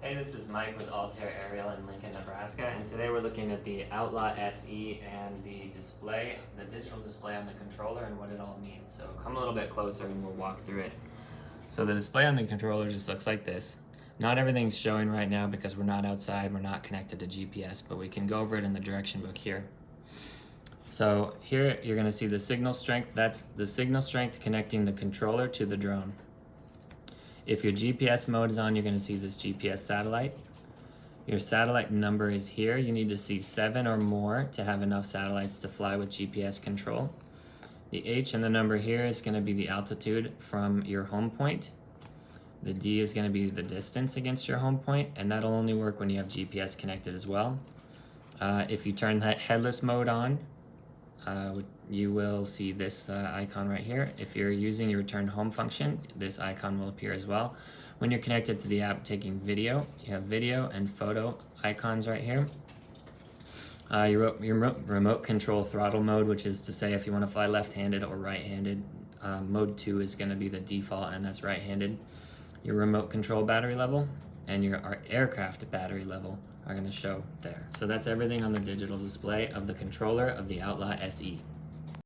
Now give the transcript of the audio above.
Hey, this is Mike with Altair Aerial in Lincoln, Nebraska, and today we're looking at the Outlaw SE and the display, the digital display on the controller and what it all means. So come a little bit closer and we'll walk through it. So the display on the controller just looks like this. Not everything's showing right now because we're not outside, we're not connected to GPS, but we can go over it in the direction book here. So here you're going to see the signal strength. That's the signal strength connecting the controller to the drone. If your GPS mode is on, you're going to see this GPS satellite. Your satellite number is here. You need to see 7 or more to have enough satellites to fly with GPS control. The H and the number here is going to be the altitude from your home point. The D is going to be the distance against your home point, and that'll only work when you have GPS connected as well. If you turn that headless mode on, you will see this icon right here. If you're using your return home function, this icon will appear as well. When you're connected to the app taking video, you have video and photo icons right here. Your remote control throttle mode, which is to say if you want to fly left-handed or right-handed. Mode 2 is going to be the default, and that's right-handed. Your remote control battery level and your aircraft battery level are going to show there. So that's everything on the digital display of the controller of the Outlaw SE.